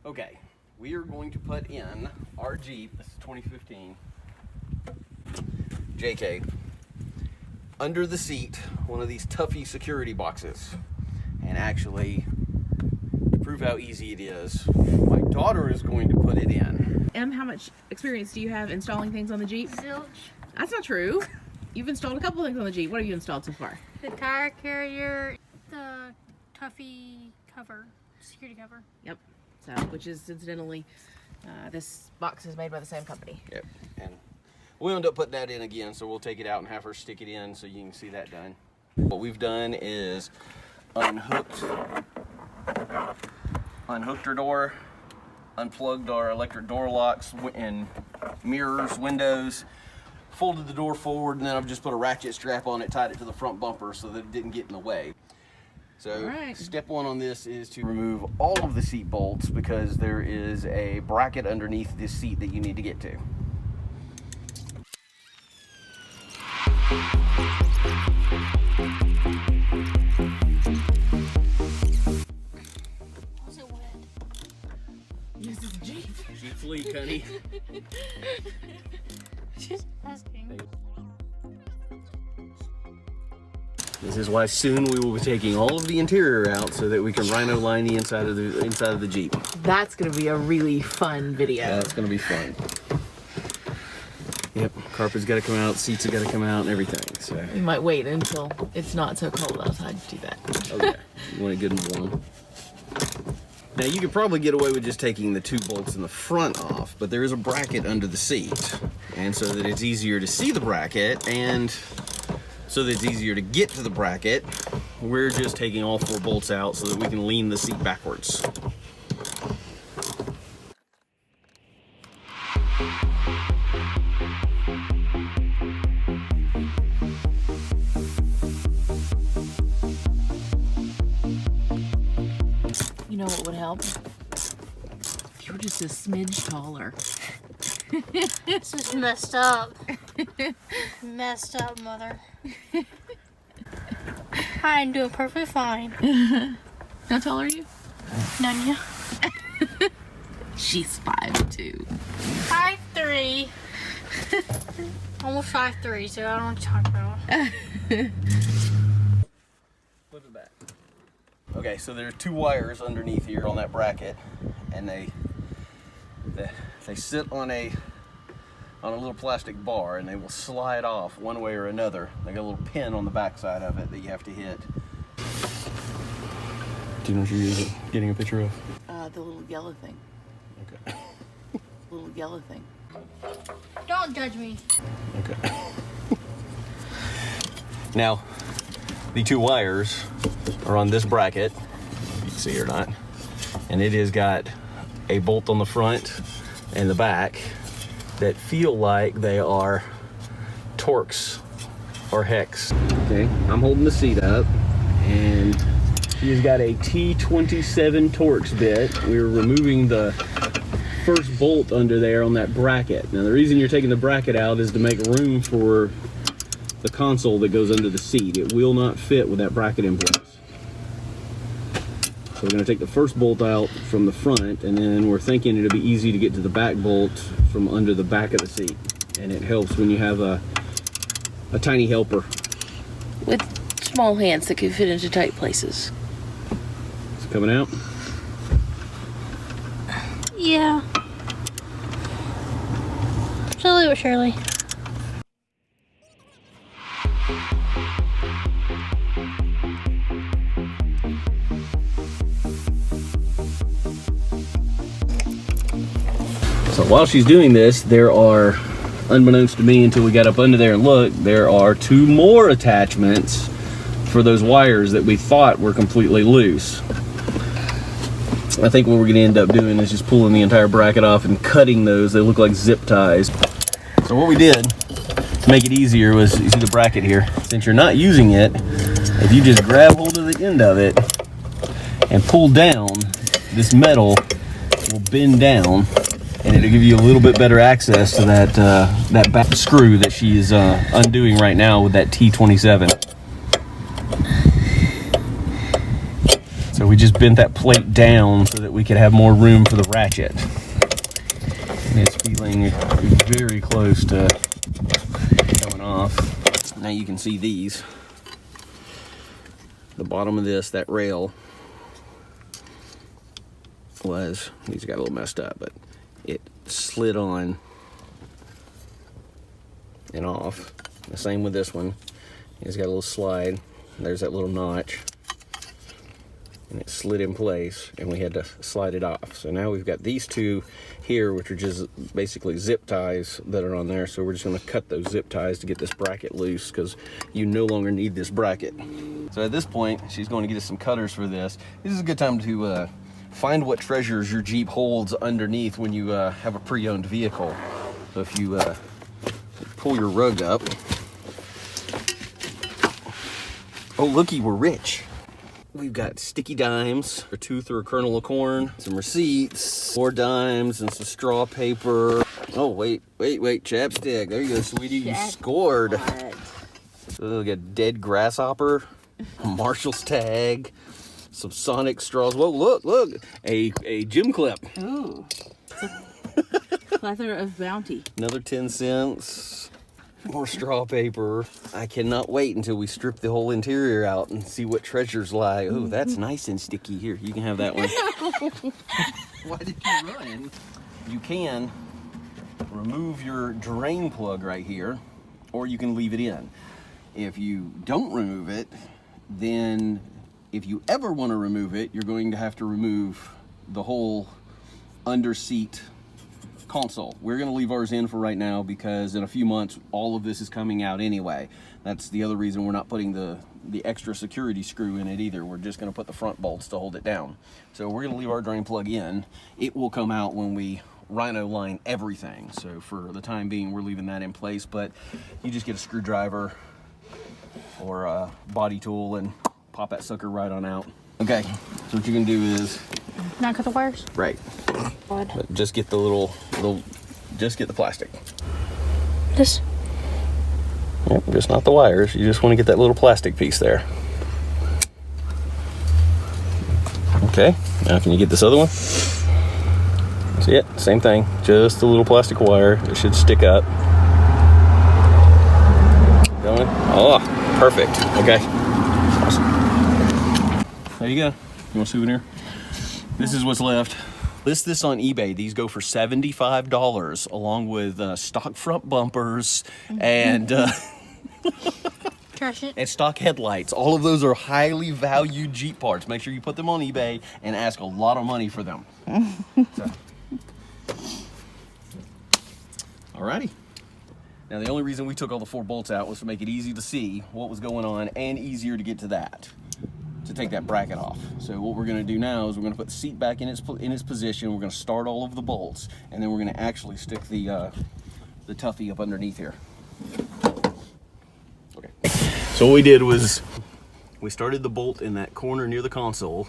Okay, we are going to put in our Jeep, this is 2015, JK, under the seat, one of these Tuffy security boxes. And actually, to prove how easy it is, my daughter is going to put it in. Em, how much experience do you have installing things on the Jeep? Zilch. That's not true. You've installed a couple things on the Jeep. What have you installed so far? The tire carrier, the Tuffy cover, security cover. Yep. So, which is incidentally, this box is made by the same company. Yep. And we'll end up putting that in again, so we'll take it out and have her stick it in so you can see that done. What we've done is unhooked her door, unplugged our electric door locks and mirrors, windows, folded the door forward, and then I've just put a ratchet strap on it, tied it to the front bumper so that it didn't get in the way. So step one on this is to remove all of the seat bolts because there is a bracket underneath this seat that you need to get to. Was it wet? This is a Jeep. Jeep's leak, honey. Just asking. This is why soon we will be taking all of the interior out so that we can rhino line the inside of the Jeep. That's gonna be a really fun video. That's gonna be fun. Yep, carpet's got to come out, seats have got to come out, and everything. So We might wait until it's not so cold outside to do that. okay, you want it good and warm. Now you could probably get away with just taking the two bolts in the front off, but there is a bracket under the seat, and so that it's easier to see the bracket and so that it's easier to get to the bracket, we're just taking all four bolts out so that we can lean the seat backwards. You know what would help? If you were just a smidge taller. This is messed up. Messed up, mother. I'm doing perfectly fine. How tall are you? None ya. She's 5'2". 5'3". Almost 5'3", so I don't know what you're talking about. Flip it back. Okay, so there's two wires underneath here on that bracket, and they sit on a little plastic bar, and they will slide off one way or another. They got a little pin on the back side of it that you have to hit. Do you know what you're getting a picture of? The little yellow thing. Okay. Little yellow thing. Don't judge me. Okay. Now, the two wires are on this bracket, if you can see or not, and it has got a bolt on the front and the back that feel like they are Torx or hex. Okay, I'm holding the seat up, and she's got a T27 Torx bit. We're removing the first bolt under there on that bracket. Now the reason you're taking the bracket out is to make room for the console that goes under the seat. It will not fit with that bracket in place. So we're going to take the first bolt out from the front, and then we're thinking it'll be easy to get to the back bolt from under the back of the seat. And it helps when you have a tiny helper. With small hands that can fit into tight places. It's coming out. Yeah. Slowly but surely. So while she's doing this, there are, unbeknownst to me until we got up under there and looked, there are two more attachments for those wires that we thought were completely loose. I think what we're going to end up doing is just pulling the entire bracket off and cutting those. They look like zip ties. So what we did to make it easier was, you see the bracket here, since you're not using it, if you just grab hold of the end of it and pull down, this metal will bend down, and it'll give you a little bit better access to that back screw that she is undoing right now with that T27. So we just bent that plate down so that we could have more room for the ratchet. And it's feeling very close to coming off. Now you can see these. The bottom of this, that rail, these got a little messed up, but it slid on and off. The same with this one. It's got a little slide. There's that little notch. And it slid in place, and we had to slide it off. So now we've got these two here, which are just basically zip ties that are on there. So we're just gonna cut those zip ties to get this bracket loose, because you no longer need this bracket. So at this point, she's going to get us some cutters for this. This is a good time to find what treasures your Jeep holds underneath when you have a pre-owned vehicle. So if you pull your rug up, oh looky, we're rich. We've got sticky dimes, a tooth or a kernel of corn, some receipts, more dimes, and some straw paper. Oh, wait, chapstick. There you go, sweetie, you scored. Look at a dead grasshopper, a Marshall's tag, some Sonic straws. Whoa, look, a gym clip. Ooh. Plethora of bounty. Another 10 cents. More straw paper. I cannot wait until we strip the whole interior out and see what treasures lie. Oh, that's nice and sticky. Here, you can have that one. Why did you run? You can remove your drain plug right here, or you can leave it in. If you don't remove it, then if you ever want to remove it, you're going to have to remove the whole under seat console. We're going to leave ours in for right now because in a few months all of this is coming out anyway. That's the other reason we're not putting the extra security screw in it either. We're just going to put the front bolts to hold it down. So we're going to leave our drain plug in. It will come out when we rhino line everything. So for the time being, we're leaving that in place, but you just get a screwdriver or a body tool and pop that sucker right on out. Okay, so what you're going to do is Not cut the wires? right. But just get the just get the plastic. This? Yep, just not the wires. You just want to get that little plastic piece there. Okay, now can you get this other one? See it? Same thing. Just the little plastic wire. It should stick up. Going? Oh, perfect. Okay. Awesome. There you go. You want a souvenir? This is what's left. List this on eBay. These go for $75 along with stock front bumpers and Trash it. and stock headlights. All of those are highly valued Jeep parts. Make sure you put them on eBay and ask a lot of money for them. So. Alrighty. Now the only reason we took all the 4 bolts out was to make it easy to see what was going on and easier to get to that. To take that bracket off. So what we're going to do now is we're going to put the seat back in its position. We're going to start all of the bolts, and then we're going to actually stick the Tuffy up underneath here. Okay. So what we did was we started the bolt in that corner near the console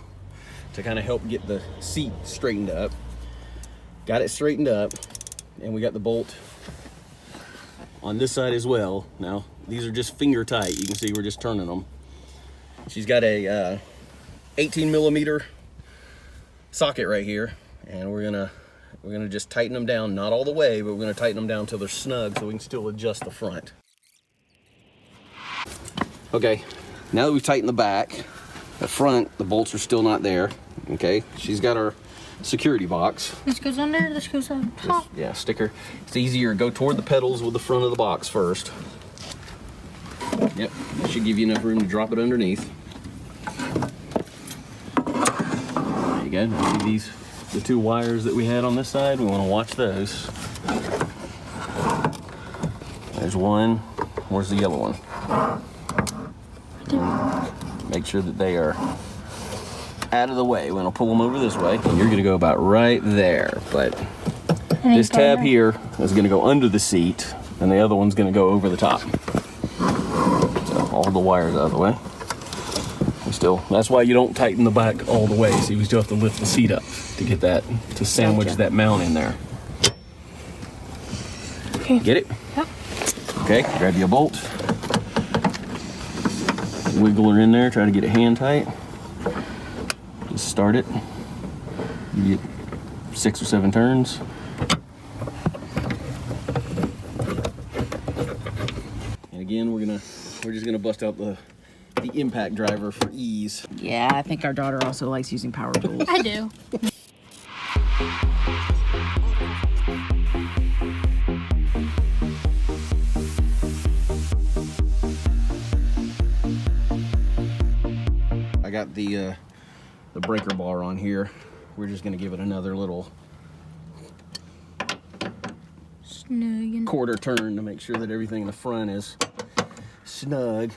to kind of help get the seat straightened up. Got it straightened up, and we got the bolt on this side as well. Now these are just finger tight. You can see we're just turning them. She's got a 18 millimeter socket right here, and we're gonna just tighten them down, not all the way, but we're gonna tighten them down till they're snug so we can still adjust the front. Okay, now that we've tightened the back, the front, the bolts are still not there. Okay, she's got our security box. This goes under, this goes on top. Yeah, sticker. It's easier. Go toward the pedals with the front of the box first. Yep, that should give you enough room to drop it underneath. There you go. Now see the 2 wires that we had on this side? We want to watch those. There's one. Where's the yellow one? Make sure that they are out of the way. We're going to pull them over this way. And you're going to go about right there. But this tab here is going to go under the seat, and the other one's going to go over the top. All the wires out of the way. That's why you don't tighten the back all the way. See, we still have to lift the seat up to get that, to sandwich that mount in there. Okay. Get it? Yep. Okay, grab you a bolt. Wiggle her in there, try to get it hand tight. Just start it. You get 6 or 7 turns. And again, we're just gonna bust out the impact driver for ease. Yeah, I think our daughter also likes using power tools. I do. I got the breaker bar on here. We're just gonna give it another little Snuggin'. quarter turn to make sure that everything in the front is snug.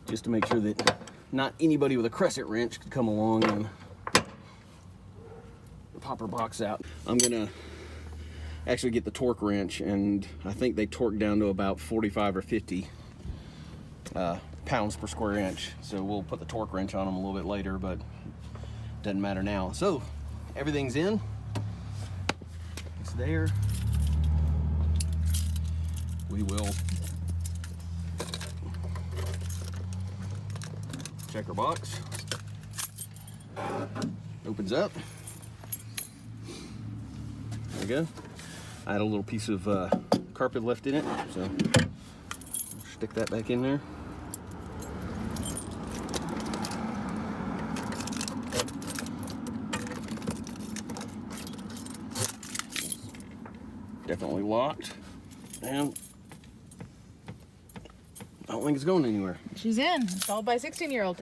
Just to make sure that not anybody with a crescent wrench could come along and pop her box out. I'm gonna actually get the torque wrench, and I think they torque down to about 45 or 50 pounds per square inch. So we'll put the torque wrench on them a little bit later, but doesn't matter now. So everything's in. It's there. We will check our box. Opens up. There we go. I had a little piece of carpet left in it, so stick that back in there. Definitely locked, and I don't think it's going anywhere. She's in. Installed by a 16-year-old.